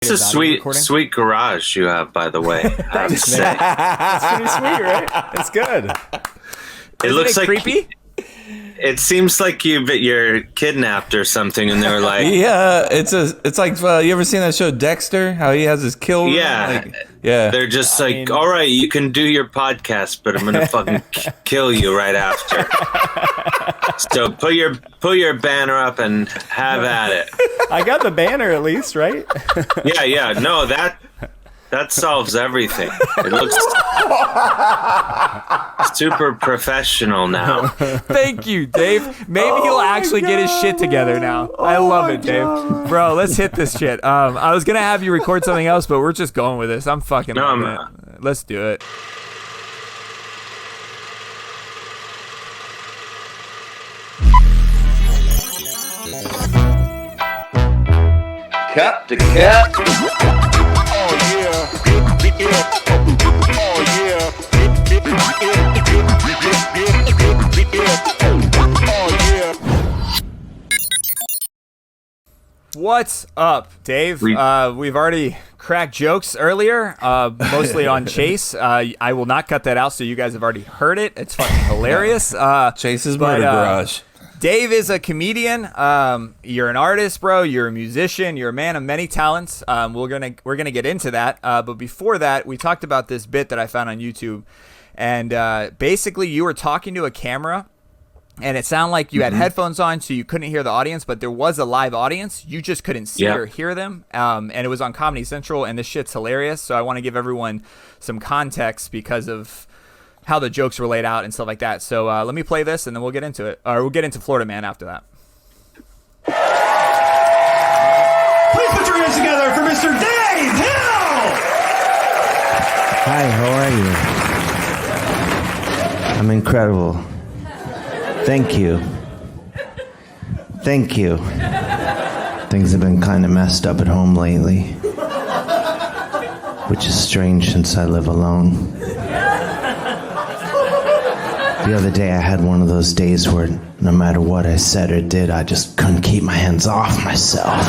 It's a sweet garage you have, by the way. I have to say. It's pretty sweet, right? It's good. It looks like creepy. It seems like you're kidnapped or something, and they're like, yeah, it's like you ever seen that show Dexter? How he has his kill room? yeah, yeah. They're just all right, you can do your podcast, but I'm gonna fucking kill you right after. So put your banner up and have at it. I got the banner at least, right? Yeah. No, that solves everything. It looks super professional now. Thank you, Dave. Maybe he'll actually get his shit together now. I love it, Dave. Bro, let's hit this shit. I was gonna have you record something else, but we're just going with this. I'm fucking loving it. Let's do it. Cup to cup. What's up, Dave? We've already cracked jokes earlier, mostly on Chase. I will not cut that out, so you guys have already heard it. It's fucking hilarious. Chase's Murder Garage. Dave is a comedian. You're an artist, bro. You're a musician. You're a man of many talents. We're gonna get into that. But before that, we talked about this bit that I found on YouTube, and basically you were talking to a camera, and it sounded like you had headphones on, so you couldn't hear the audience, but there was a live audience. You just couldn't see or hear them. And it was on Comedy Central, and this shit's hilarious. So I want to give everyone some context because of how the jokes were laid out and stuff like that. So let me play this, and then we'll get into it. Or we'll get into Florida Man after that. Please put your hands together for Mr. Dave Hill! Hi, how are you? I'm incredible. Thank you. Thank you. Things have been kind of messed up at home lately, which is strange since I live alone. The other day I had one of those days where no matter what I said or did, I just couldn't keep my hands off myself.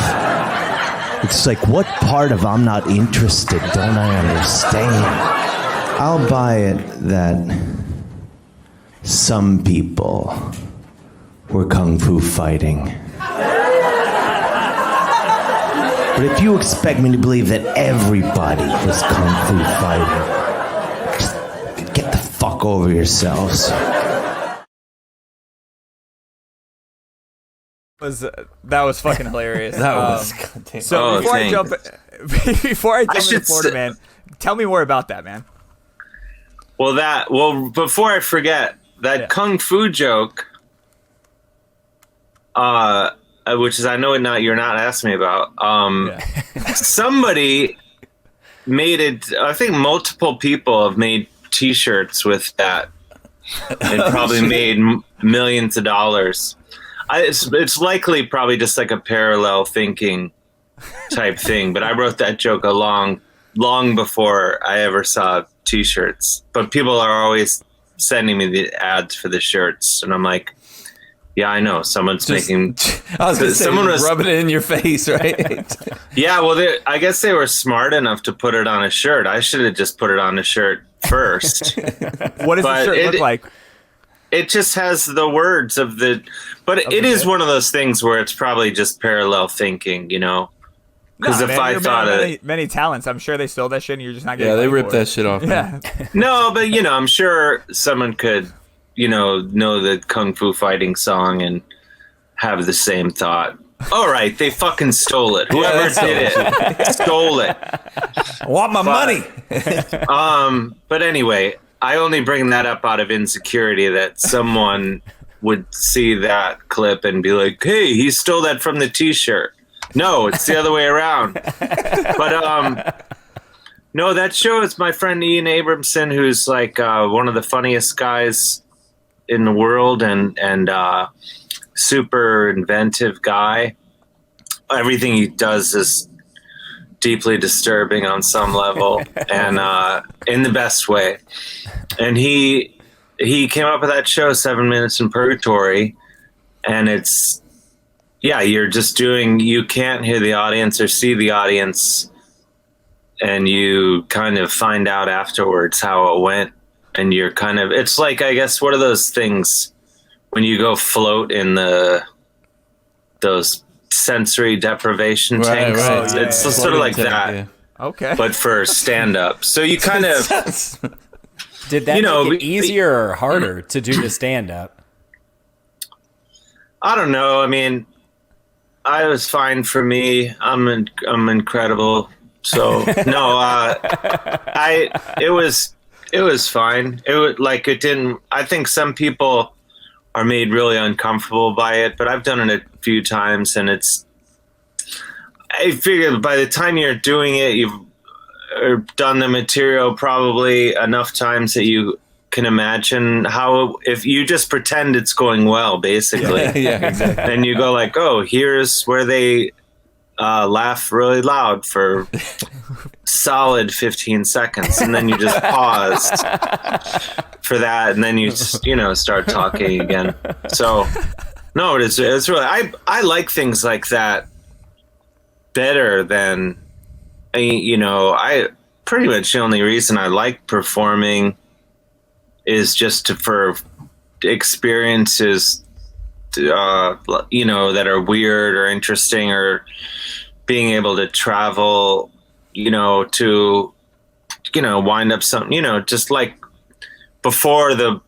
It's like, what part of I'm not interested don't I understand? I'll buy it that some people were kung fu fighting. But if you expect me to believe that everybody was kung fu fighting, just get the fuck over yourselves. That was fucking hilarious. So before I jump into Florida Man, tell me more about that, man. Well, before I forget, that kung fu joke, which is, I know you're not asking me about. Somebody made it. I think multiple people have made T-shirts with that, and probably made millions of dollars. It's likely probably just like a parallel thinking type thing. But I wrote that joke long before I ever saw T-shirts. But people are always sending me the ads for the shirts, and I'm like, yeah, I know someone's making. I was gonna say, someone was rubbing it in your face, right? Yeah, well, I guess they were smart enough to put it on a shirt. I should have just put it on a shirt first. What does the shirt look like? It just has the words of the, but it is one of those things where it's probably just parallel thinking, you know. Because if I thought many talents, I'm sure they stole that shit, and you're just not getting. Yeah, they ripped that shit off. Yeah. No, but I'm sure someone could, know the kung fu fighting song and have the same thought. All right, they fucking stole it. Whoever did it stole it. I want my money. But anyway, I only bring that up out of insecurity that someone would see that clip and be like, "Hey, he stole that from the T-shirt." No, it's the other way around. But no, that show is my friend Ian Abramson, who's like one of the funniest guys in the world, and super inventive guy. Everything he does is deeply disturbing on some level, and in the best way. And he came up with that show, 7 Minutes in Purgatory, and it's, yeah, you're just doing, you can't hear the audience or see the audience and you kind of find out afterwards how it went, and you're kind of, it's like, I guess, what are those things when you go float in those sensory deprivation tanks? It's sort of like that, yeah. Okay. but for stand up. So you kind of, Did that You know, make it easier or harder to do the stand up? I don't know. I mean, I was fine for me. I'm incredible. So no, it was fine. It didn't. I think some people are made really uncomfortable by it, but I've done it a few times, and I figure by the time you're doing it, you've done the material probably enough times that you can imagine how, if you just pretend it's going well, basically. Yeah, exactly. And you go like, oh, here's where they laugh really loud for solid 15 seconds, and then you just pause for that, and then you just, start talking again. So no, it's really, I like things like that better than, I pretty much, the only reason I like performing is just for experiences that are weird or interesting, or being able to travel, to, wind up something, just like before the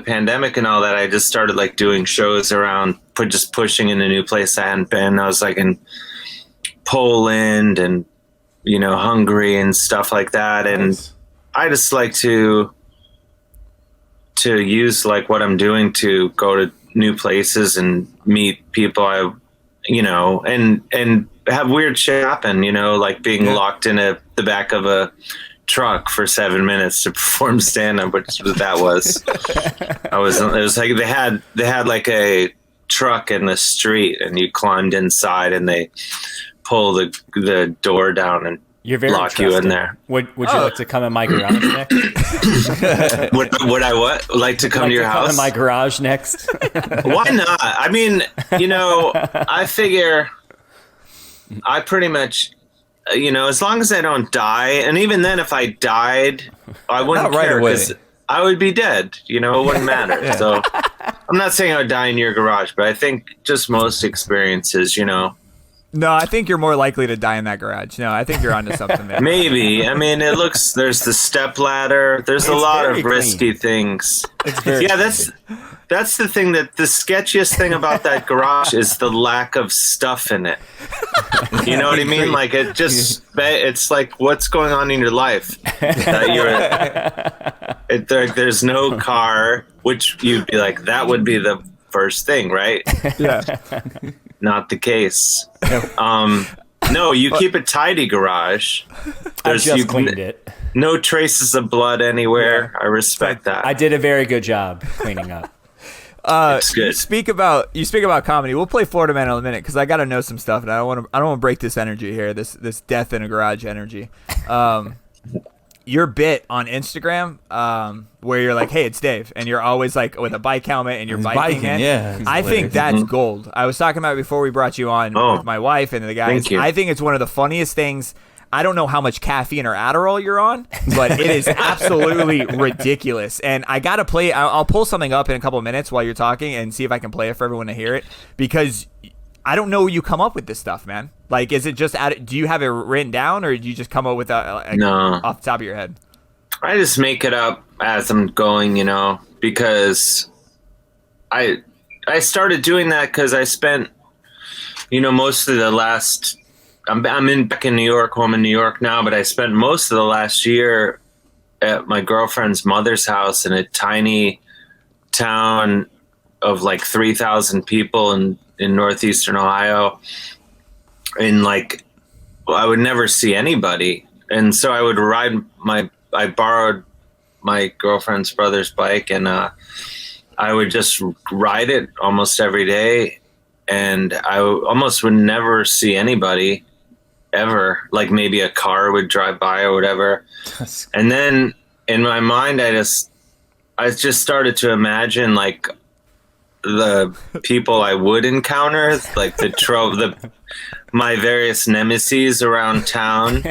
pandemic and all that, I just started like doing shows around, just pushing in a new place I hadn't been. I was like in Poland and, Hungary and stuff like that. And I just like to use like what I'm doing to go to new places and meet people and have weird shit happen, like being locked in the back of a truck for 7 minutes to perform stand-up, which that was. It was like they had like a truck in the street, and you climbed inside, and they pull the door down and You're very lock you in trusting. there. Would you like to come in my garage next? Would I like to come to your house? Come in my garage next? Why not? I mean, I figure I pretty much, as long as I don't die, and even then, if I died, I wouldn't Not right care away. because I would be dead. It wouldn't matter. So I'm not saying I would die in your garage, but I think just most experiences, No, I think you're more likely to die in that garage. No, I think you're onto something there. maybe. I mean, there's the step ladder. There's a lot very of risky things. It's very Yeah, that's the thing, that the sketchiest thing about that garage is the lack of stuff in it. You know what I mean? Like it's like, what's going on in your life? There's no car, which you'd be like, that would be the first thing, right? Yeah. Not the case. No, you keep a tidy garage. I just cleaned it. No traces of blood anywhere. I respect that. I did a very good job cleaning up. It's good. You speak about comedy. We'll play Florida Man in a minute because I got to know some stuff, and I don't want to break this energy here. This death in a garage energy. Your bit on Instagram, where you're like, "Hey, it's Dave," and you're always like with a bike helmet and you're biking. In. yeah. I think that's gold. I was talking about it before we brought you on with my wife and the guys. Thank you. I think it's one of the funniest things. I don't know how much caffeine or Adderall you're on, but it is absolutely ridiculous. And I got to play. I'll pull something up in a couple of minutes while you're talking and see if I can play it for everyone to hear it, because I don't know you come up with this stuff, man. Like, is it just, do you have it written down, or do you just come up with No. off the top of your head? I just make it up as I'm going, because I started doing that because I spent, most of the last, I'm back in New York, home in New York now, but I spent most of the last year at my girlfriend's mother's house in a tiny town of like 3,000 people in northeastern Ohio. And like, I would never see anybody. And so I would I borrowed my girlfriend's brother's bike, and I would just ride it almost every day. And I almost would never see anybody ever. Like maybe a car would drive by or whatever. And then in my mind, I just started to imagine like the people I would encounter, like my various nemesis around town.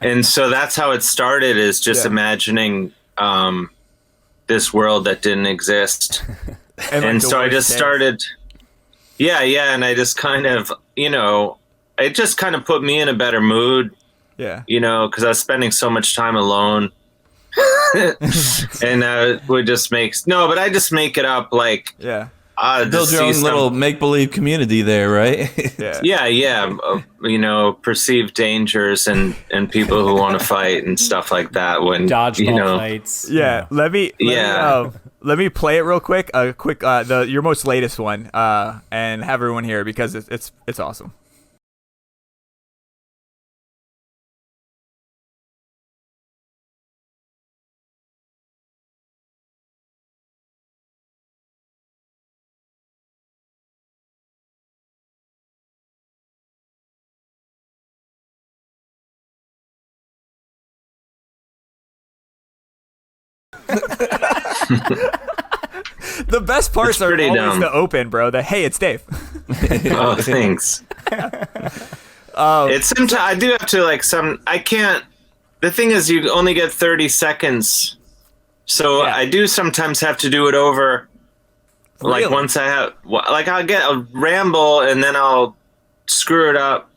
And so that's how it started, is just imagining this world that didn't exist. And so I just started, and I just kind of, it just kind of put me in a better mood, because I was spending so much time alone. And would just but I just make it up, like, build your own little make-believe community there, right? Perceived dangers and people who want to fight and stuff like that. When dodgeball fights. Let me play it real quick. Your most latest one, and have everyone hear it because it's awesome. The best parts are always dumb. The open, bro. Hey, it's Dave. Oh, thanks. It's sometimes I do have to I can't. The thing is, you only get 30 seconds, so I do sometimes have to do it over. Really? Like once I have, I'll get a ramble and then I'll screw it up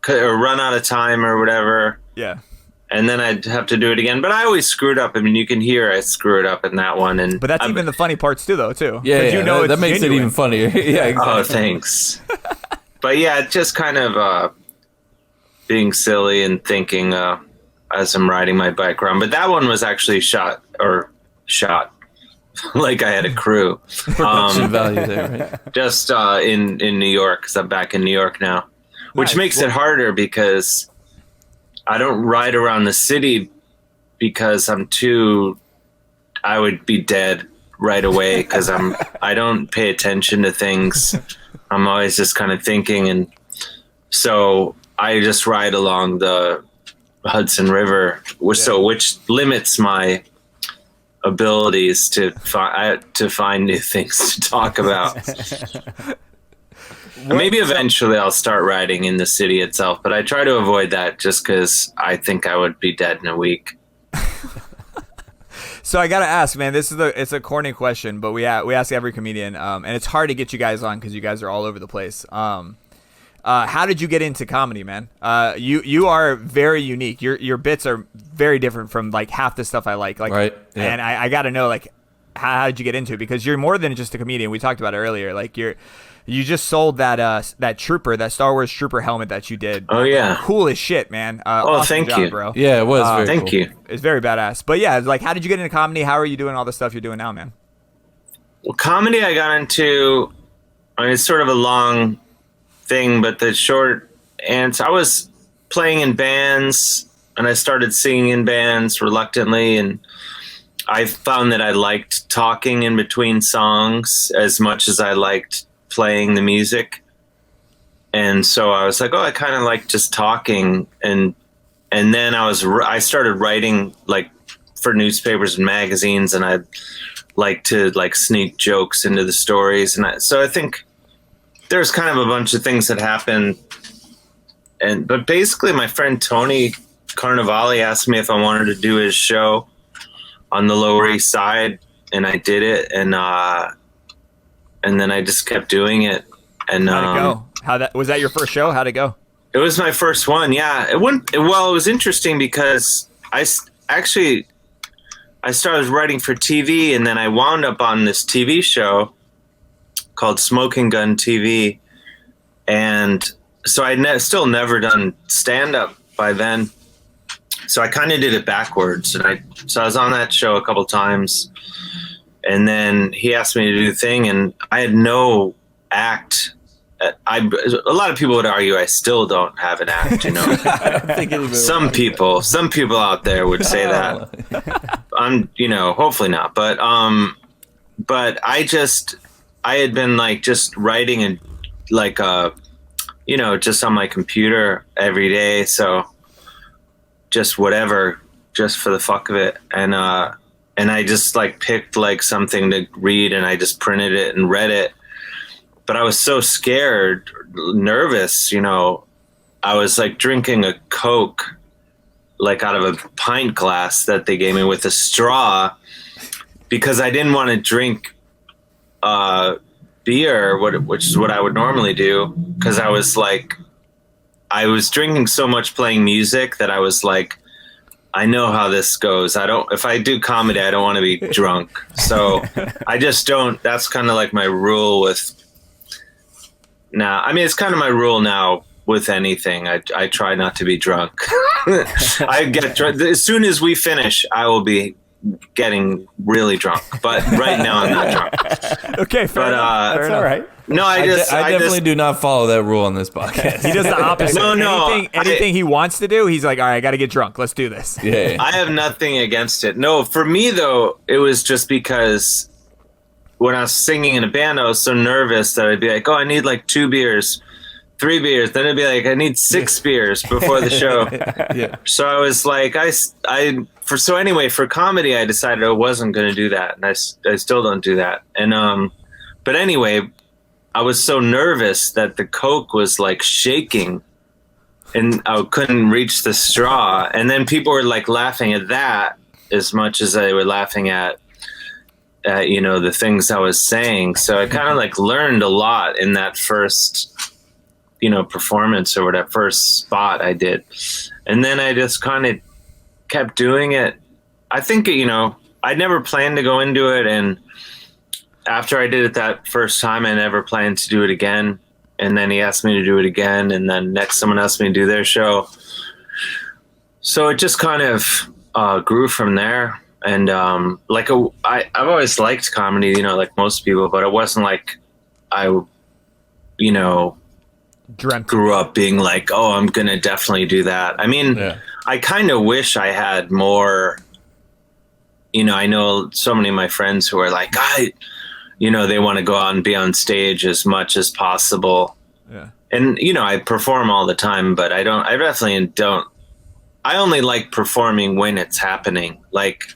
or run out of time or whatever. Yeah. And then I'd have to do it again. But I always screw it up. I mean, you can hear I screw it up in that one. But that's even the funny parts, too, though, too. Yeah, that makes it even funnier. Yeah, exactly. Oh, thanks. But, yeah, just kind of being silly and thinking as I'm riding my bike around. But that one was actually shot. Like I had a crew. Production value there, right? Just in New York, because I'm back in New York now. Which makes it harder because I don't ride around the city because I would be dead right away because I don't pay attention to things. I'm always just kind of thinking. And so I just ride along the Hudson River, which limits my abilities to find new things to talk about. Maybe eventually I'll start riding in the city itself, but I try to avoid that just because I think I would be dead in a week. So I gotta ask, man. It's a corny question, but we ask every comedian, and it's hard to get you guys on because you guys are all over the place. How did you get into comedy, man? You are very unique. Your bits are very different from like half the stuff I like. Right. Yeah. And I gotta know, like, how did you get into it? Because you're more than just a comedian. We talked about it earlier. Like you just sold that trooper, that Star Wars trooper helmet that you did. Oh yeah, cool as shit, man. Awesome thank job, you, bro. Yeah, it was. Very thank cool. you. It's very badass. But yeah, like, how did you get into comedy? How are you doing all the stuff you're doing now, man? Well, comedy I got into. I mean, it's sort of a long thing, but the short answer: I was playing in bands, and I started singing in bands reluctantly, and I found that I liked talking in between songs as much as I liked playing the music. And so I was like, I kind of like just talking. And then I started writing like for newspapers and magazines, and I'd like to like sneak jokes into the stories. And so I think there's kind of a bunch of things that happened. But basically my friend Tony Carnevale asked me if I wanted to do his show on the Lower East Side, and I did it. And then I just kept doing it. And how'd it go? Was that your first show? How'd it go? It was my first one. Yeah, it was interesting because I started writing for TV, and then I wound up on this TV show called Smoking Gun TV. And so I'd still never done stand-up by then. So I kind of did it backwards. So I was on that show a couple times. And then he asked me to do the thing, and I had no act. A lot of people would argue I still don't have an act, you know. I don't think some people out there would say that. I'm, hopefully not. But I had been like just writing and like just on my computer every day. So just whatever, just for the fuck of it. And and I just like picked like something to read, and I just printed it and read it. But I was so scared, nervous, you know. I was like drinking a Coke, like out of a pint glass that they gave me with a straw, because I didn't want to drink beer, which is what I would normally do, because I was drinking so much playing music that I was like, I know how this goes. If I do comedy, I don't want to be drunk. So I just don't. That's kind of like my rule with now. I mean, it's kind of my rule now with anything. I try not to be drunk. I get drunk. As soon as we finish, I will be getting really drunk. But right now, I'm not drunk. Okay, fair enough. That's all right. No, I definitely do not follow that rule on this podcast. He does the opposite. No, anything he wants to do, he's like, all right, I got to get drunk. Let's do this. Yeah. I have nothing against it. No, for me though, it was just because when I was singing in a band, I was so nervous that I'd be like, oh, I need like 2 beers, 3 beers. Then it'd be like, I need 6 beers before the show. Yeah. So I was like, for comedy, I decided I wasn't going to do that. And I still don't do that. And, but anyway, I was so nervous that the Coke was like shaking and I couldn't reach the straw. And then people were like laughing at that as much as they were laughing at you know, the things I was saying. So I kind of like learned a lot in that first, you know, performance or whatever, first spot I did. And then I just kind of kept doing it. I think, you know, I never planned to go into it. And after I did it that first time, I never planned to do it again. And then he asked me to do it again. And then next someone asked me to do their show. So it just kind of grew from there. And I've always liked comedy, you know, like most people, but it wasn't like I, you know, grew up being like, oh, I'm going to definitely do that. I mean, I kind of wish I had more, you know, I know so many of my friends who are like, you know, they want to go out and be on stage as much as possible. Yeah. And, you know, I perform all the time, but I definitely don't. I only like performing when it's happening. Like,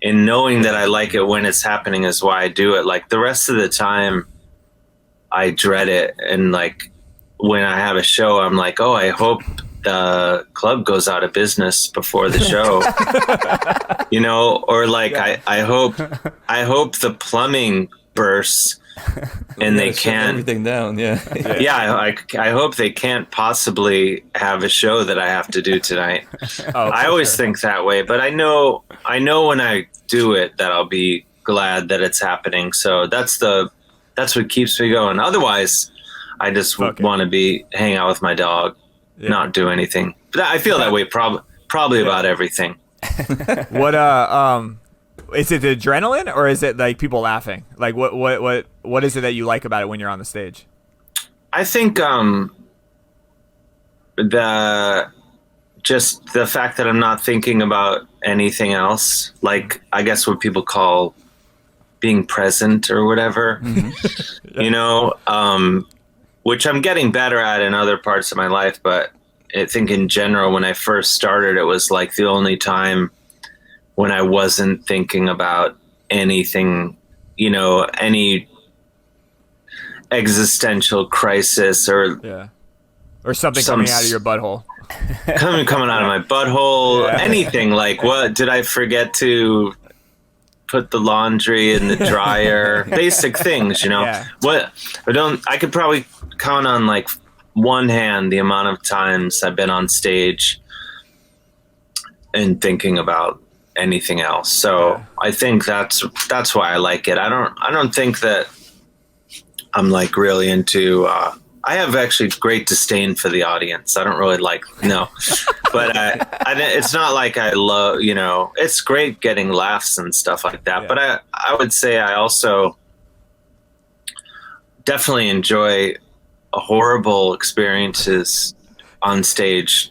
and knowing that I like it when it's happening is why I do it. Like the rest of the time, I dread it. And like when I have a show, I'm like, oh, I hope the club goes out of business before the show, you know, or like I hope the plumbing bursts and they can't everything down. I hope they can't possibly have a show that I have to do tonight. I always think that way, but I know when I do it that I'll be glad that it's happening. So that's what keeps me going. Otherwise I just want to hang out with my dog, not do anything. But I feel that way probably about everything. What is it the adrenaline or is it like people laughing? Like what is it that you like about it when you're on the stage? I think just the fact that I'm not thinking about anything else, like I guess what people call being present or whatever, you know, which I'm getting better at in other parts of my life. But I think in general, when I first started, it was like the only time when I wasn't thinking about anything, you know, any existential crisis or something coming out of your butthole. coming out of my butthole, anything like, what did I forget to put the laundry in the dryer? Basic things, you know. I could probably count on like one hand the amount of times I've been on stage and thinking about anything else. So I think that's why I like it. I don't think that I'm like really into I have actually great disdain for the audience. I don't really but it's not like I love, you know, it's great getting laughs and stuff like that. But I would say I also definitely enjoy horrible experiences on stage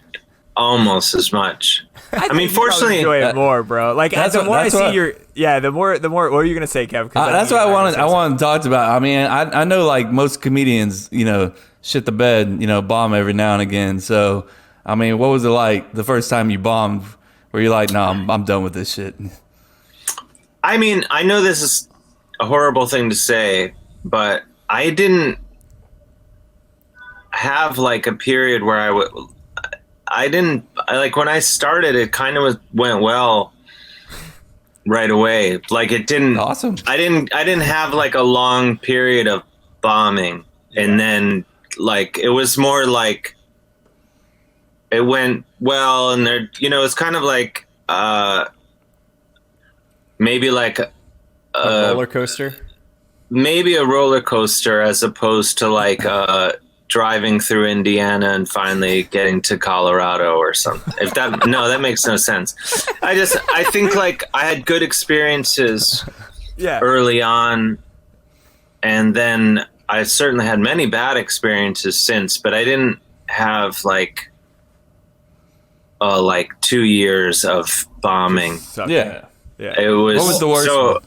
almost as much. I mean, fortunately, enjoy it more, bro. Like the more I see the more. What are you gonna say, Kev? That's what I wanted to talk about. I mean, I know like most comedians, you know, shit the bed, you know, bomb every now and again. So, I mean, what was it like the first time you bombed? Were you like, no, I'm done with this shit? I mean, I know this is a horrible thing to say, but I didn't have like a period where I didn't like when I started. It kind of went well right away. Like it didn't. Awesome. I didn't have like a long period of bombing, and then like it was more like it went well, and there, you know, it's kind of like maybe like A roller coaster. maybe a roller coaster as opposed to like driving through Indiana and finally getting to Colorado or something. If that no, that makes no sense. I think like I had good experiences Yeah. early on, and then I certainly had many bad experiences since, but I didn't have like 2 years of bombing. Yeah. Yeah. It was, What was the worst so one?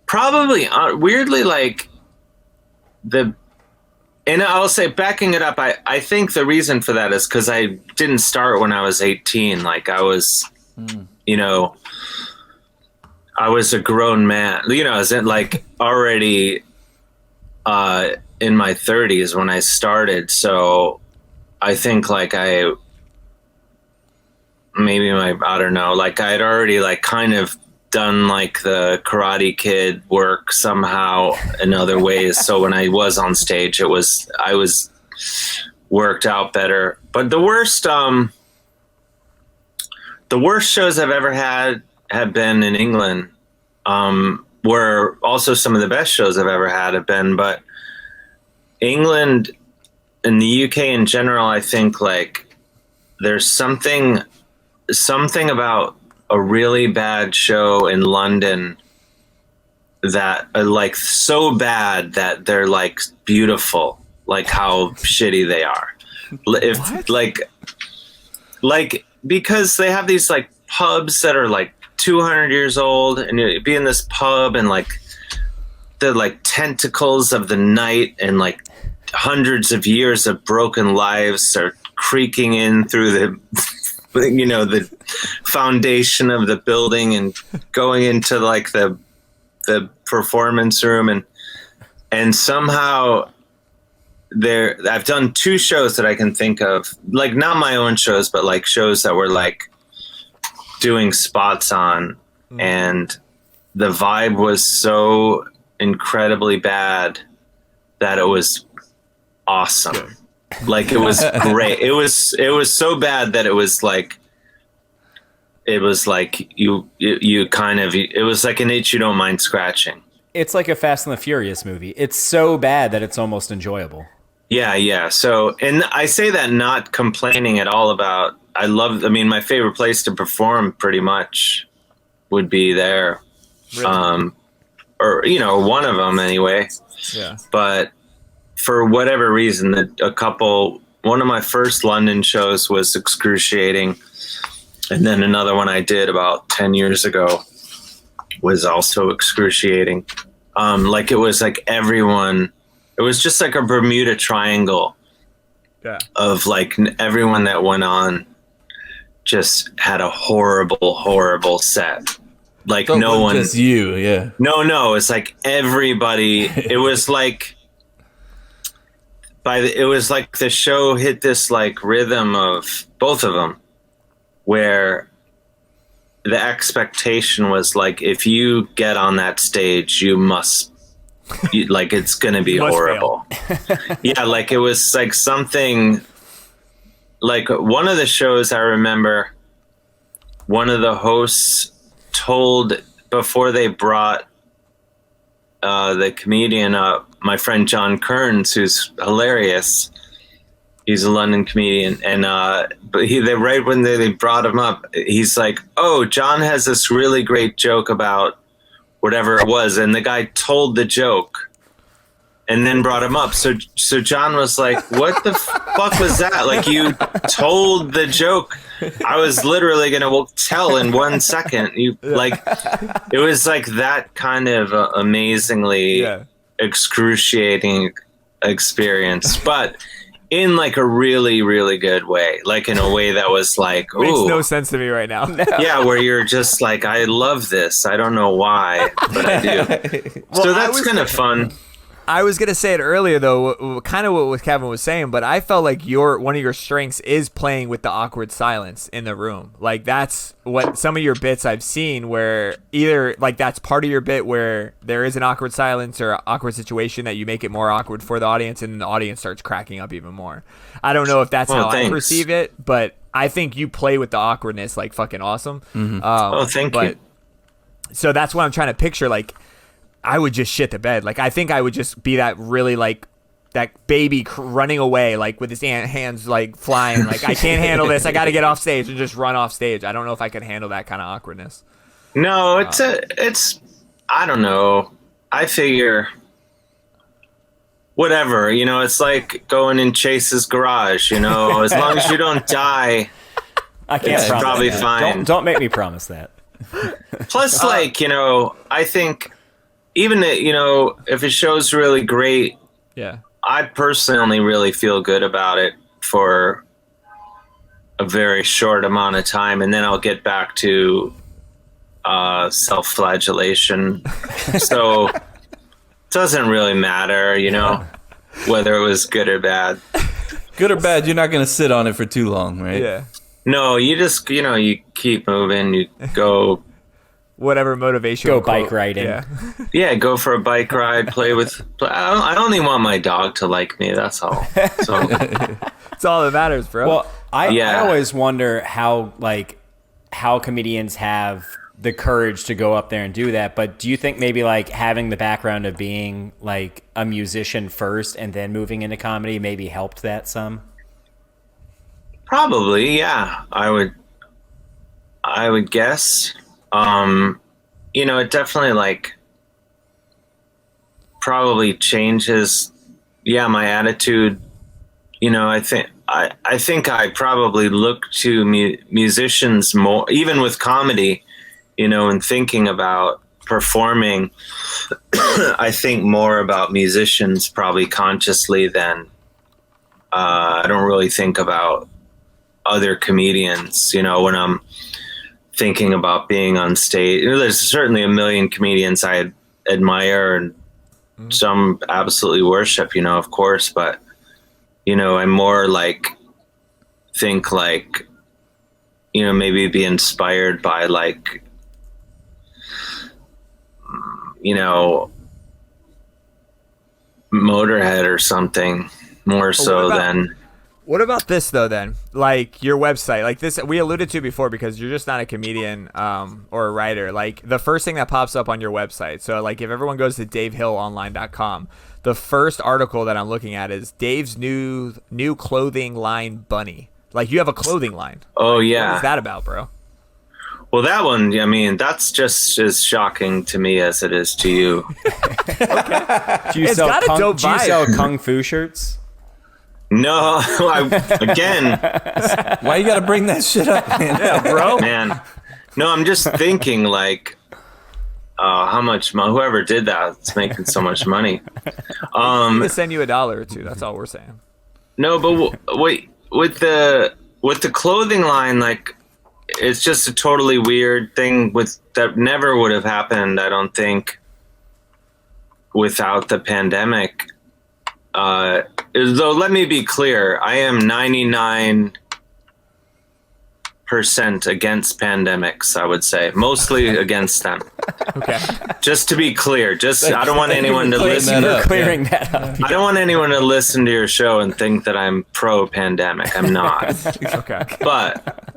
probably weirdly like and I'll say, backing it up, I think the reason for that is because I didn't start when I was 18. Like I was, you know, I was a grown man, you know, I was like already in my 30s when I started. So I think like I don't know, like I'd already like kind of done like the Karate Kid work somehow in other ways. So when I was on stage, I was worked out better. But the worst shows I've ever had have been in England, where also some of the best shows I've ever had have been. But England and the UK in general, I think like there's something about a really bad show in London that like so bad that they're like beautiful, like how shitty they are. If like because they have these like pubs that are like 200 years old, and you'd be in this pub and like the like tentacles of the night and like hundreds of years of broken lives are creaking in through the you know, the foundation of the building and going into like the performance room, and somehow I've done 2 shows that I can think of, like not my own shows, but like shows that were like doing spots on, and the vibe was so incredibly bad that it was awesome. Like it was great. It was so bad that it was like you kind of, it was like an itch you don't mind scratching. It's like a Fast and the Furious movie. It's so bad that it's almost enjoyable. Yeah. So, and I say that not complaining at all about, I mean, my favorite place to perform pretty much would be there. Really? Or, you know, one of them anyway. Yeah. But for whatever reason, one of my first London shows was excruciating. And then another one I did about 10 years ago was also excruciating. Like it was like everyone, it was just like a Bermuda Triangle of like everyone that went on just had a horrible, horrible set. Like So no one, just you, yeah. no, it's like everybody, it was like, it was like the show hit this like rhythm of both of them, where the expectation was like, if you get on that stage, you must, like, it's gonna be horrible. Yeah, like it was like something. Like one of the shows I remember, one of the hosts told before they brought the comedian up, my friend John Kearns, who's hilarious. He's a London comedian, and but right when they brought him up, he's like, "Oh, John has this really great joke about whatever it was," and the guy told the joke, and then brought him up. So John was like, "What the fuck was that? Like you told the joke. I was literally gonna tell in 1 second. You like, it was like that kind of amazingly excruciating experience, but." in like a really, really good way, like in a way that was like, Makes ooh, no sense to me right now. yeah, where you're just like, I love this. I don't know why, but I do. So that's kind of fun. I was gonna say it earlier though, kind of what Kevin was saying, but I felt like one of your strengths is playing with the awkward silence in the room. Like that's what some of your bits I've seen where either like that's part of your bit where there is an awkward silence or awkward situation that you make it more awkward for the audience, and the audience starts cracking up even more. I don't know if that's how I perceive it, but I think you play with the awkwardness like fucking awesome. Thank you. So that's what I'm trying to picture. Like, I would just shit the bed. Like, I think I would just be that really, like, that baby running away, like, with his hands, like, flying. Like, I can't handle this. I got to get off stage and just run off stage. I don't know if I could handle that kind of awkwardness. No, it's, I don't know. I figure, whatever, you know, it's like going in Chase's garage, you know, as long as you don't die, I can't it's promise probably that. fine. Don't make me promise that. Plus, like, you know, I think even, you know, if a show's really great, Yeah. I personally really feel good about it for a very short amount of time, and then I'll get back to self-flagellation. So it doesn't really matter, you know, whether it was good or bad. Good or bad, you're not going to sit on it for too long, right? Yeah. No, you just, you know, you keep moving, you go, Whatever motivation. Go bike riding. Yeah. yeah, go for a bike ride, I only want my dog to like me, that's all. So That's all that matters, bro. Well, I Yeah. always wonder how comedians have the courage to go up there and do that. But do you think maybe like having the background of being like a musician first and then moving into comedy maybe helped that some? probably, yeah, I would guess. You know, it definitely like probably changes, yeah, my attitude. You know, I think I probably look to musicians more, even with comedy, you know, and thinking about performing. I think more about musicians probably consciously than I don't really think about other comedians, you know, when I'm thinking about being on stage. You know, there's certainly a million comedians I admire and some absolutely worship, you know, of course, but you know, I'm more like think like, you know, maybe be inspired by like, you know, Motorhead or something more so than. What about this though? Then, like your website, like this, we alluded to before because you're just not a comedian or a writer. Like the first thing that pops up on your website. So, like if everyone goes to DaveHillOnline.com, the first article that I'm looking at is Dave's new clothing line, Bunny. Like you have a clothing line. Oh yeah, What is that about, bro? Well, that one, I mean, that's just as shocking to me as it is to you. Do you It's got a dope do you vibe. sell kung fu shirts? No, again, Why you got to bring that shit up, man? Bro, man. No, I'm just thinking like, how much whoever did that's making so much money. I'm gonna send you $1 or $2. That's all we're saying. No, but wait, with the clothing line, like, it's just a totally weird thing that never would have happened, I don't think, without the pandemic. Though, let me be clear, I am 99% against pandemics, I would say. Mostly against them. Okay. Just to be clear, I don't want anyone to listen. that up. Clearing that up. I don't want anyone to listen to your show and think that I'm pro-pandemic. I'm not. Okay. But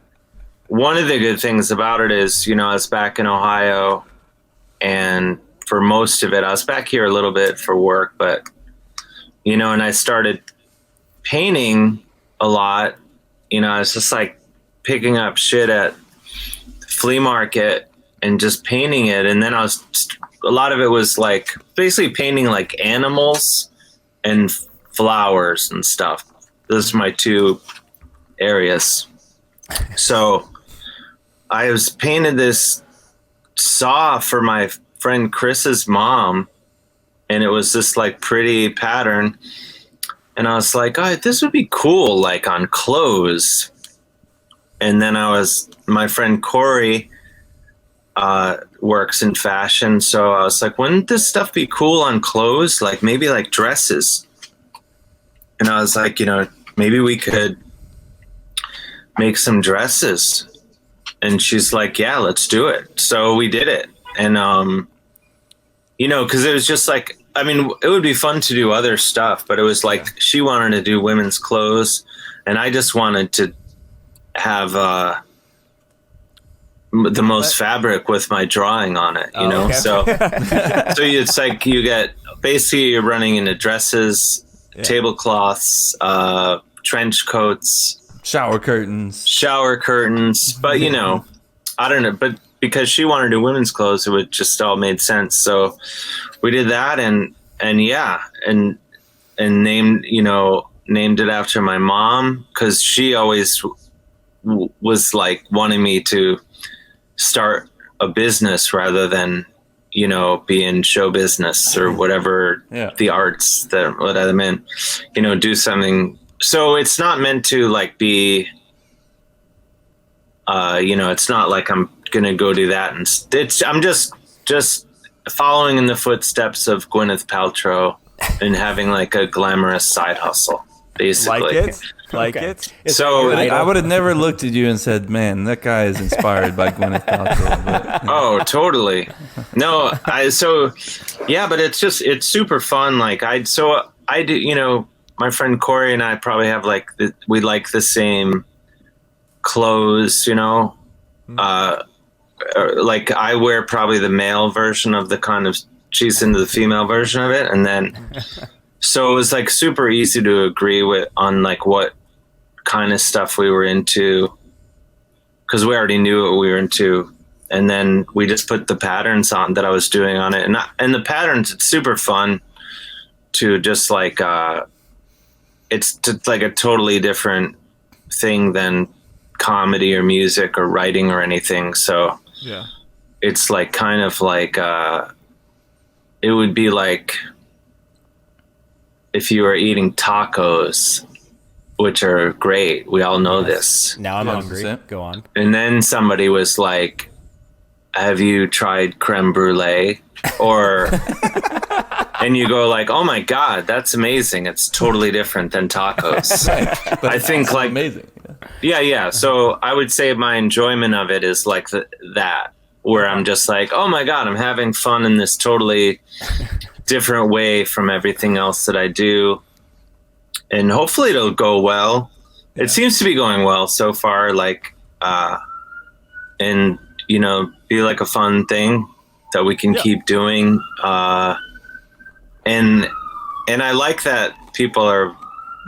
one of the good things about it is, you know, I was back in Ohio, and for most of it, I was back here a little bit for work, but, you know, and I started painting a lot. You know, I was just like picking up shit at the flea market and just painting it. And then a lot of it was like basically painting like animals and flowers and stuff. Those are my two areas. So I was painted this saw for my friend Chris's mom, and it was this like pretty pattern. And I was like, oh, this would be cool, like on clothes. And then my friend Corey works in fashion. So I was like, wouldn't this stuff be cool on clothes? Like maybe like dresses. And I was like, maybe we could make some dresses. And she's like, yeah, let's do it. So we did it. And, because it was just like, I mean, it would be fun to do other stuff, but it was like she wanted to do women's clothes, and I just wanted to have the most fabric with my drawing on it, okay. So it's like you're running into dresses, tablecloths, trench coats, shower curtains, but I don't know, but because she wanted to do women's clothes, it would just all made sense. So we did that and named it after my mom, because she always was like wanting me to start a business rather than be in show business or whatever, the arts that I'm in, do something. So it's not meant to like be it's not like I'm gonna go do that, and I'm just following in the footsteps of Gwyneth Paltrow and having like a glamorous side hustle, basically. Like it. So I would have never looked at you and said, "Man, that guy is inspired by Gwyneth Paltrow." But, Oh, totally. No, but it's super fun. Like I do, my friend Corey and I probably have like we like the same clothes, like I wear probably the male version of the kind of, she's into the female version of it. And then, so it was like super easy to agree on like what kind of stuff we were into, because we already knew what we were into. And then we just put the patterns on that I was doing on it. And the patterns, it's super fun to just like, it's like a totally different thing than comedy or music or writing or anything. So it's like kind of like it would be like if you were eating tacos, which are great, we all know this, Now I'm 100%. hungry. Go on. and then somebody was like, have you tried creme brulee? Or and you go like, oh my god, that's amazing, it's totally different than tacos. I think like amazing. Yeah. So I would say my enjoyment of it is like that, where I'm just like, oh my God, I'm having fun in this totally different way from everything else that I do. And hopefully it'll go well. Yeah. It seems to be going well so far, like, and, be like a fun thing that we can keep doing. And I like that people are,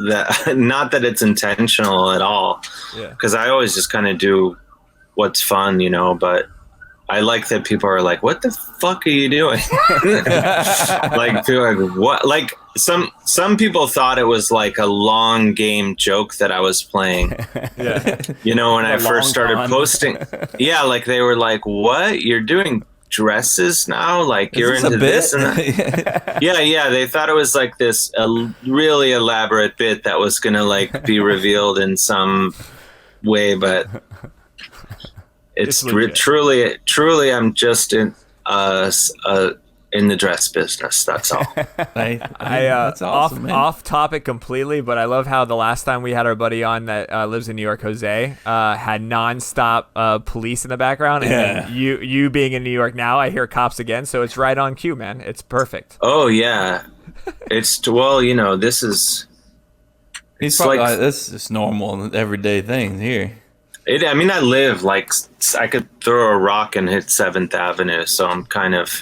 that not that it's intentional at all, because I always just kind of do what's fun, but I like that people are like, what the fuck are you doing? Like, people are like, what? Like some people thought it was like a long game joke that I was playing. When I first started posting. Yeah, like they were like, what? You're doing dresses now? Like you're into this and that? Yeah. They thought it was like this really elaborate bit that was gonna like be revealed in some way, but it's truly I'm just in the dress business. That's all. That's awesome, man. Off topic completely, but I love how the last time we had our buddy on that lives in New York, Jose, had nonstop police in the background, and you being in New York now, I hear cops again, so it's right on cue, man. It's perfect. Oh yeah, it's this is. He's probably like, this is normal, everyday thing here. I mean, I live like I could throw a rock and hit 7th Avenue, so I'm kind of.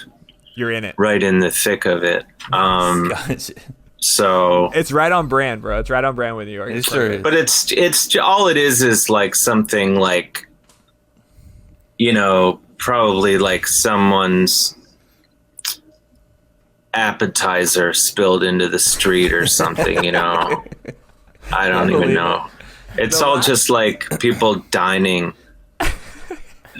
You're in it. Right in the thick of it. Gotcha. So it's right on brand, bro. It's right on brand with New York. It sure is. But it's all it is like something like, probably like someone's appetizer spilled into the street or something, I don't even know. It's all just like people dining.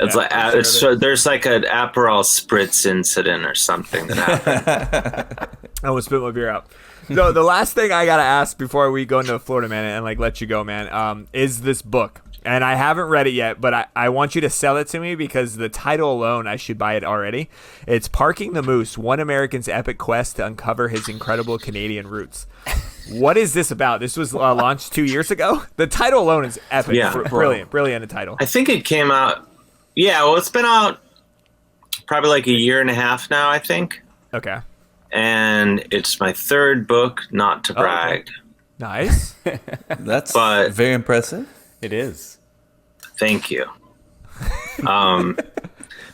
It's there's like an Aperol Spritz incident or something that happened. I almost spit my beer out. So the last thing I gotta ask before we go into Florida Man and like let you go, man, is this book. And I haven't read it yet, but I want you to sell it to me because the title alone, I should buy it already. It's Parking the Moose, One American's Epic Quest to Uncover His Incredible Canadian Roots. What is this about? This was launched 2 years ago. The title alone is epic. Yeah. Brilliant title. I think it came out. Yeah, well, it's been out probably like a year and a half now, I think. Okay. And it's my third book, not to okay. brag. Nice. That's But- very impressive. It is. Thank you. No,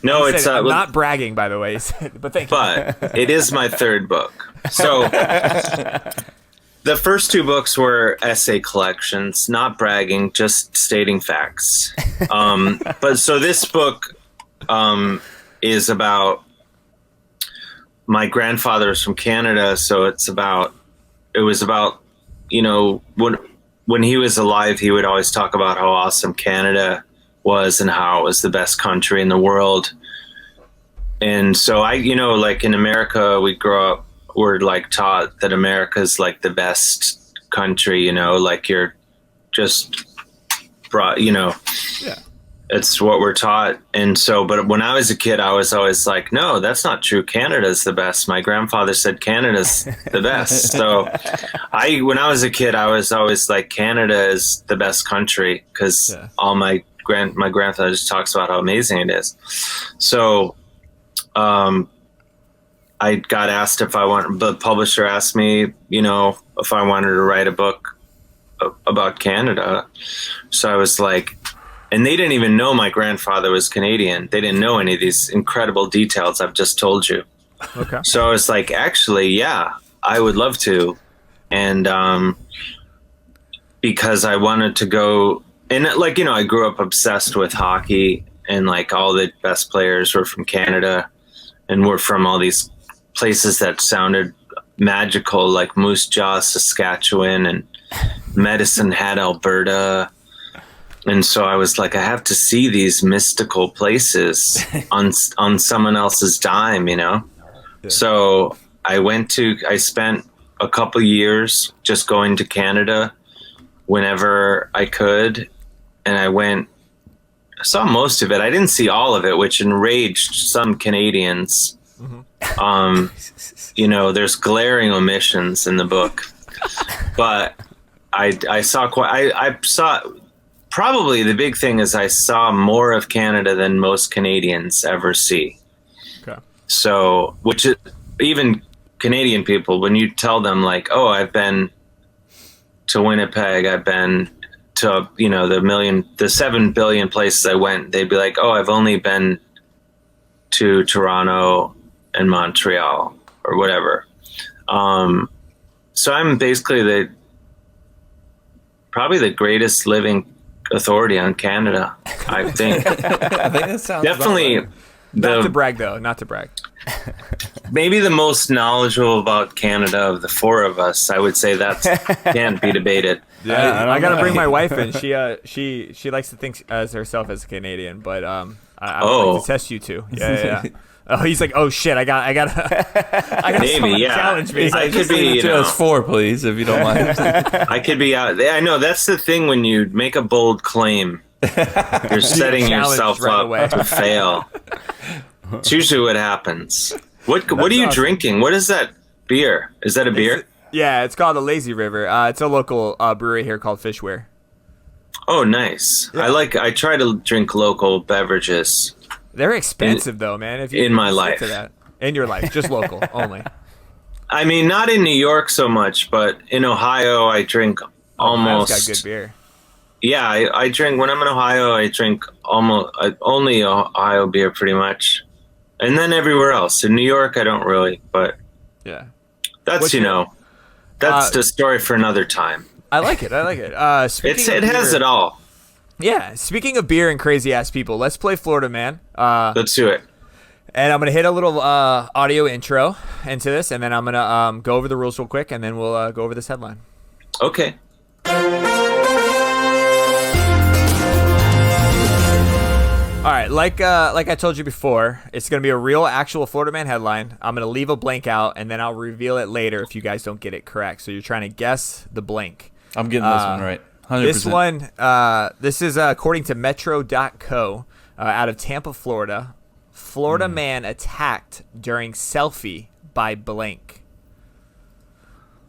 it's I'm not bragging, by the way, but thank you. but it is my third book. So the first two books were essay collections, not bragging, just stating facts. But so this book is about my grandfather is from Canada, so it was about, you know, when he was alive, he would always talk about how awesome Canada was and how it was the best country in the world. And so like in America, we grow up, we're like taught that America's like the best country, you know, like you're just brought, you know, Yeah. it's what we're taught. And so, but when I was a kid, I was always like, no, that's not true. Canada's the best. My grandfather said Canada's the best. So when I was a kid, I was always like, Canada is the best country because all my grandfather just talks about how amazing it is. So, I got asked the publisher asked me, you know, if I wanted to write a book about Canada. So I was like, and they didn't even know my grandfather was Canadian. They didn't know any of these incredible details I've just told you. Okay. So I was like, actually, yeah, I would love to. And because I wanted to go, and like, you know, I grew up obsessed with hockey, and like all the best players were from Canada and were from all these places that sounded magical, like Moose Jaw, Saskatchewan, and Medicine Hat, Alberta. And so I was like, I have to see these mystical places on someone else's dime, you know? Yeah. So I spent a couple years just going to Canada whenever I could. And I saw most of it. I didn't see all of it, which enraged some Canadians. Mm-hmm. You know, there's glaring omissions in the book, but I saw probably the big thing is I saw more of Canada than most Canadians ever see. Okay. So, which is, even Canadian people, when you tell them like, oh, I've been to Winnipeg, I've been to, you know, the 7 billion places I went, they'd be like, oh, I've only been to Toronto and Montreal or whatever. So I'm basically probably the greatest living authority on Canada, I think. I think that sounds definitely right. Not to brag, though. Not to brag. Maybe the most knowledgeable about Canada of the four of us. I would say that can't be debated. Yeah, I gotta bring my wife in. She likes to think as herself as a Canadian, but I would like to test you two. Yeah. Oh, he's like, oh shit! I gotta maybe, yeah. Challenge me. I could be, you know, us 4, please, if you don't mind. I could be out. I know that's the thing when you make a bold claim, you're setting yourself up to fail. It's usually what happens. What are you drinking? What is that beer? Is that a beer? It's called the Lazy River. It's a local brewery here called Fishware. Oh, nice. Yeah. I try to drink local beverages. They're expensive though, man. If you in my stick life, to that. In your life, just local only. I mean, not in New York so much, but in Ohio, I drink almost. Ohio's got good beer. Yeah, I drink when I'm in Ohio. I drink only Ohio beer, pretty much, and then everywhere else. In New York, I don't really, but yeah, that's that's the story for another time. I like it. It has it all. Yeah. Speaking of beer and crazy ass people, let's play Florida Man. Let's do it. And I'm gonna hit a little audio intro into this, and then I'm gonna go over the rules real quick, and then we'll go over this headline. Okay. All right, right, like I told you before, it's gonna be a real, actual Florida Man headline. I'm gonna leave a blank out, and then I'll reveal it later if you guys don't get it correct. So you're trying to guess the blank. I'm getting this one right. 100%. This one, this is according to Metro.co, out of Tampa, Florida. Florida man attacked during selfie by blank.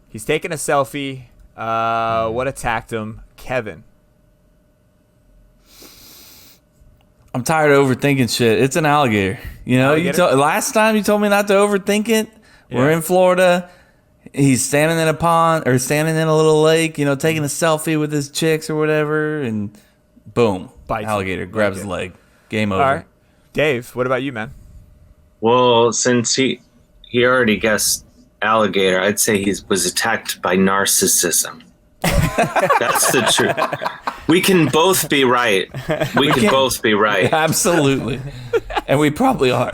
He's taking a selfie. What attacked him? Kevin. I'm tired of overthinking shit. It's an alligator. You know, last time you told me not to overthink it. Yeah. We're in Florida. He's standing in a pond or standing in a little lake, you know, taking a selfie with his chicks or whatever, and boom, Bites alligator him. grabs Okay. his leg. Game over. All right. Dave, what about you, man? Well, since he already guessed alligator, I'd say he was attacked by narcissism. That's the truth. We can both be right. We can both be right. Absolutely. And we probably are.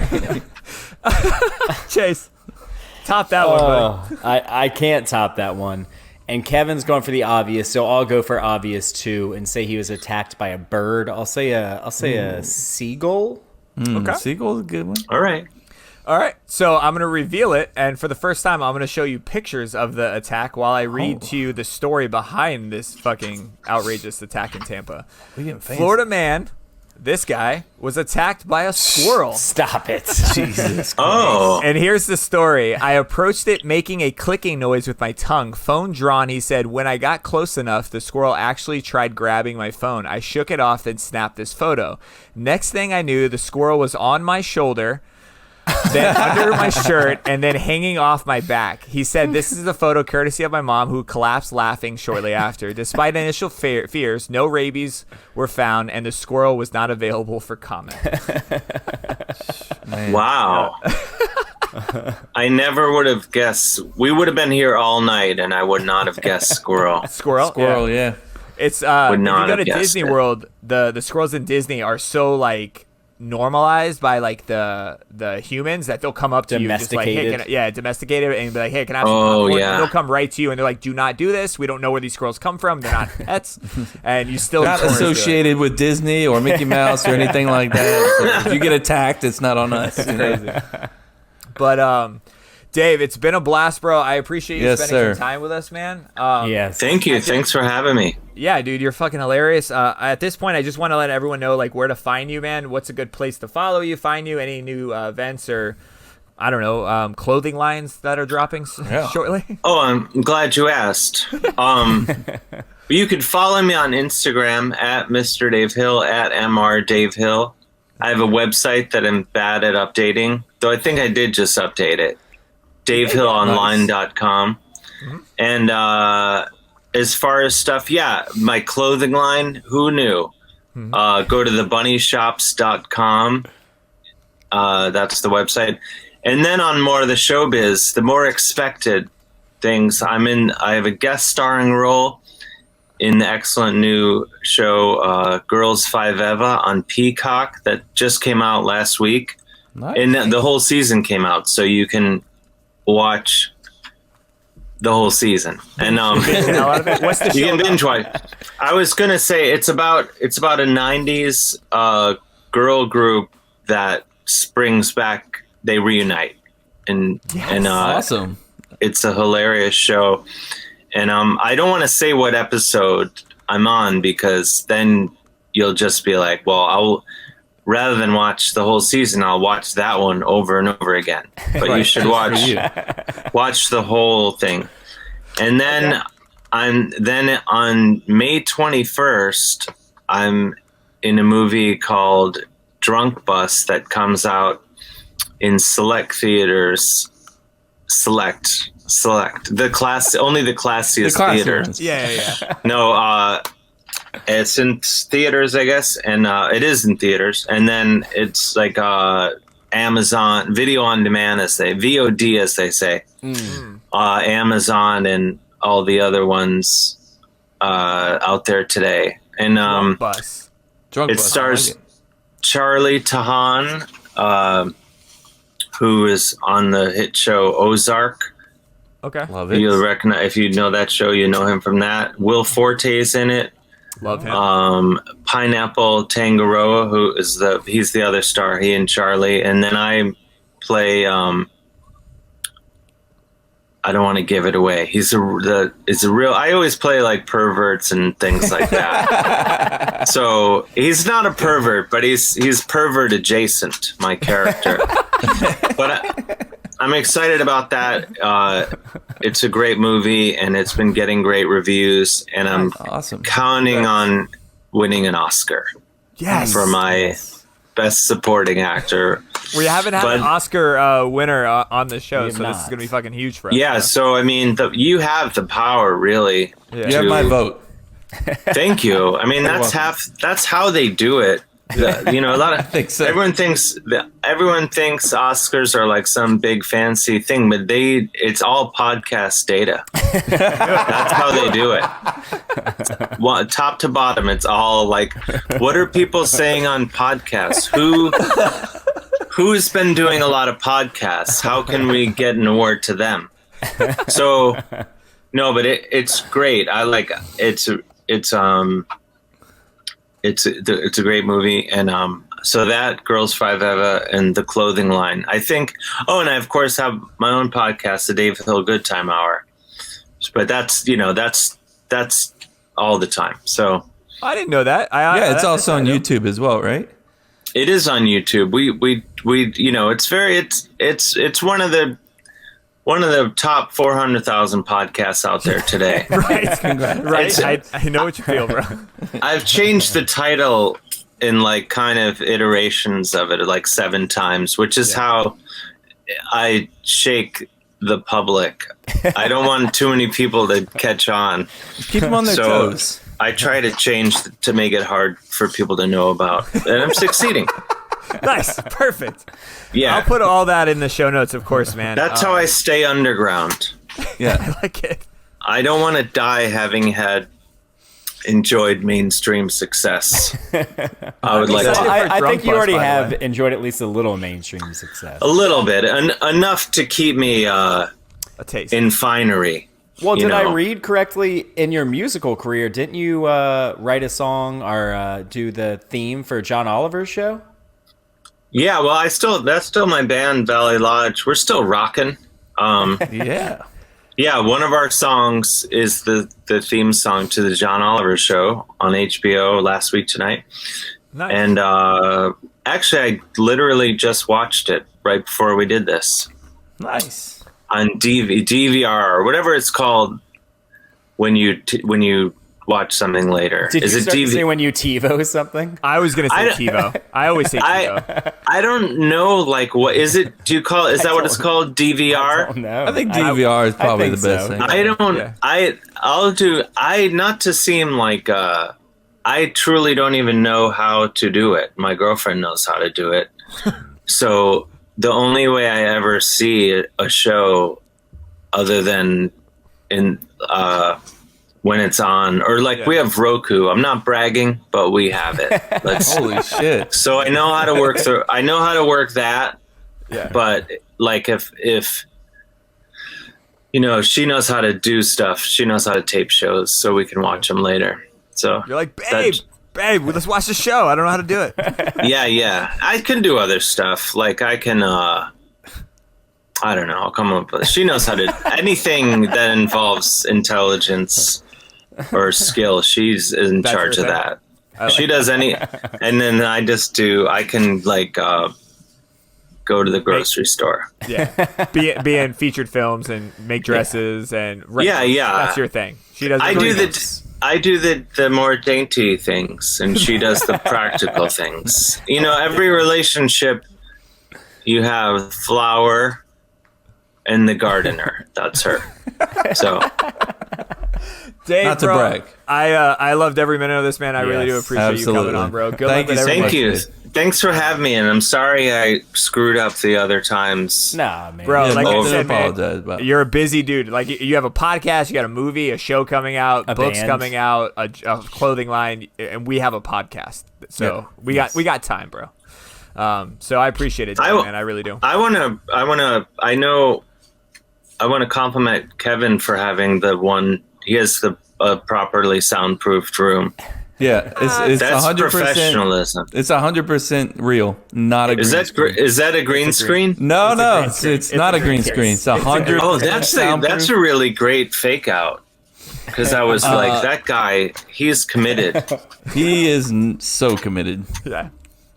Chase, top that one, buddy. I can't top that one. And Kevin's going for the obvious, so I'll go for obvious too and say he was attacked by a bird. I'll say a seagull. Okay. Seagull's a good one. All right. All right, so I'm going to reveal it, and for the first time, I'm going to show you pictures of the attack while I read to you the story behind this fucking outrageous attack in Tampa. We getting fancy. Florida man, this guy, was attacked by a squirrel. Stop it. Jesus. Oh. And here's the story. I approached it making a clicking noise with my tongue. Phone drawn, he said. When I got close enough, the squirrel actually tried grabbing my phone. I shook it off, then snapped this photo. Next thing I knew, the squirrel was on my shoulder, then under my shirt, and then hanging off my back. He said, this is a photo courtesy of my mom, who collapsed laughing shortly after. Despite initial fears, no rabies were found, and the squirrel was not available for comment. Wow. I never would have guessed. We would have been here all night, and I would not have guessed squirrel. Squirrel? Yeah. It's Would if you not go to have guessed Disney it. World, the squirrels in Disney are so like normalized by like the humans that they'll come up to you just like, hey, Domesticated. domesticated, and be like, hey, can I have some Oh, popcorn? yeah. And they'll come right to you and they're like, do not do this. We don't know where these squirrels come from. They're not pets, and you still Not towards it. associated with Disney or Mickey Mouse or anything like that. So if you get attacked, it's not on us. you know? But Dave, it's been a blast, bro. I appreciate you Yes, spending sir. some time with us, man. Yes. Thank you. Thanks for having me. Yeah, dude, you're fucking hilarious. At this point, I just want to let everyone know like where to find you, man. What's a good place to follow you, find you, any new events or I don't know, clothing lines that are dropping shortly. Oh, I'm glad you asked. You can follow me on Instagram at Mr. Dave Hill, at Mr. Dave Hill. I have a website that I'm bad at updating, though I think I did just update it. DaveHillOnline.com. And as far as stuff, yeah, my clothing line, who knew? Go to thebunnyshops.com. That's the website. And then on more of the showbiz, the more expected things, I have a guest starring role in the excellent new show Girls Five Eva on Peacock that just came out last week. Nice. And the whole season came out, so you can watch the whole season. And What's the you show can about? binge watch. I was gonna say it's about a '90s girl group that springs back. They reunite, and Awesome. it's a hilarious show. And I don't want to say what episode I'm on because then you'll just be like, well, rather than watch the whole season, I'll watch that one over and over again. But you should watch the whole thing. And then on May 21st, I'm in a movie called Drunk Bus that comes out in select theaters. Select. Only the classiest classy theaters. ones. Yeah. No, it's in theaters, I guess, and it is in theaters. And then it's like Amazon Video on Demand, VOD as they say, Amazon and all the other ones out there today. And Bus. Drunk it bus, I stars like it. Charlie Tahan, who is on the hit show Ozark. Okay. Love it. You'll recognize, if you know that show, you know him from that. Will Forte's in it. Love him. Pineapple Tangaroa, he's the other star. He and Charlie, and then I play. I don't want to give it away. It's a real. I always play like perverts and things like that. So he's not a pervert, but he's pervert adjacent. My character, but I'm excited about that. It's a great movie, and it's been getting great reviews, and I'm awesome. counting on winning an Oscar. Yes. For my best supporting actor. We haven't had an Oscar winner on the show, so this is not. going to be fucking huge for us. Yeah, so I mean, you have the power, really. Yeah. You have my vote. Thank you. I mean, that's how they do it. A lot of I think so. everyone thinks Oscars are like some big fancy thing, but it's all podcast data. That's how they do it. Well, top to bottom, it's all like, what are people saying on podcasts? Who's been doing a lot of podcasts? How can we get an award to them? So, no, but it's great. I like it's a great movie, and so that Girls Five Eva and the clothing line, I think. Oh, and I of course have my own podcast, the Dave Hill Good Time Hour, but that's all the time. So I didn't know that. It's also on YouTube as well, right? it is on YouTube. We it's one of the top 400,000 podcasts out there today. Right. I know what you feel, bro. I've changed the title in like kind of iterations of it like 7 times, which is how I shake the public. I don't want too many people to catch on. Keep them on their toes. I try to change to make it hard for people to know about, and I'm succeeding. Nice. Perfect. Yeah. I'll put all that in the show notes, of course, man. That's how I stay underground. Yeah. I like it. I don't want to die having enjoyed mainstream success. I would like to. I think you Bus, already by the have way. enjoyed at least a little mainstream success. A little bit, enough to keep me A taste. in finery. Well, you did I know. read correctly in your musical career? Didn't you write a song or do the theme for John Oliver's show? Yeah, well, that's still my band, Valley Lodge. We're still rocking. Yeah. Yeah, one of our songs is the theme song to the John Oliver show on HBO last week tonight. Nice. And actually, I literally just watched it right before we did this Nice. on DVR or whatever it's called when you watch something later. Did Is you it start to say DV? when you TiVo something? I was going to say I- TiVo. I always say TiVo. I don't know. Like, what is it? Do you call it? Is that what it's called? DVR? No, I think DVR is probably the think best so. thing. I don't. Yeah. I'll do. Not to seem like. I truly don't even know how to do it. My girlfriend knows how to do it. So the only way I ever see a show, other than in when it's on, or like we have Roku. I'm not bragging, but we have it. Let's. Holy shit. So I know how to work through. I know how to work that. Yeah. But like if she knows how to do stuff. She knows how to tape shows, so we can watch them later. So You're like, babe, let's watch the show. I don't know how to do it. yeah. I can do other stuff. Like I can. I don't know. I'll come up with. She knows how to anything that involves intelligence or skill. She's in That's charge her of thing. that. She does any, and then I just do. I can like go to the grocery store. Yeah. Be in featured films and make dresses and Yeah. That's your thing. She does. I do the I do the more dainty things, and she does the practical things. Every relationship, you have flower and the gardener. That's her. So Dave, Not to bro, brag. I loved every minute of this, man. I really do Yes, appreciate you coming on, bro. Good Thank luck you with so thank much, you. dude. Thanks for having me, and I'm sorry I screwed up the other times. Nah, man. Bro, Yeah, like no, I said, man, apologize about it. you're a busy dude. Like you have a podcast, you got a movie, a show coming out, A books band. coming out, a clothing line, and we have a podcast. So we got time, bro. So I appreciate it, I- man. I really do. I want to compliment Kevin for having he has the properly soundproofed room. Yeah, it's That's 100%. professionalism. It's 100% real, not a green Is that screen. is that a green screen? No, no, screen. it's not a green screen. It's 100. Oh, that's a really great fake out. Because I was like, that guy, he's committed. He is so committed. Yeah.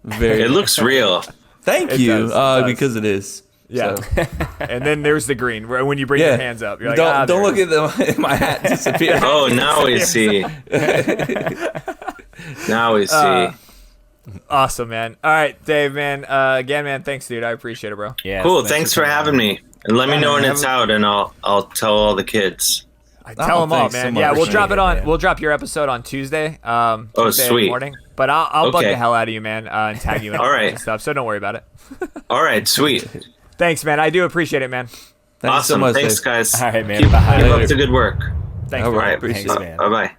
Very. It looks real. Thank It you, does. because it is. Yeah. So, And then there's the green where when you bring your hands up. You're like, don't look there at my hat disappear. Oh, now we see. Now we see. Awesome, man. All right, Dave, man. Again, man, thanks, dude. I appreciate it, bro. Yeah. Cool. Thanks for coming on. having me. And let me know when it's out, and I'll tell all the kids. I tell them all, thanks so man. much. Yeah, we'll drop it on. man. We'll drop your episode on Tuesday. Tuesday sweet. morning. But I'll bug Okay. the hell out of you, man, and tag you in All all right. kinds of stuff. So don't worry about it. All right, sweet. Thanks, man. I do appreciate it, man. Thanks so Awesome. much, Thanks, Dave. guys. All right, man. Keep Bye. up the good work. Thanks, All bro. right, All right. appreciate Thanks, it. man. Bye bye.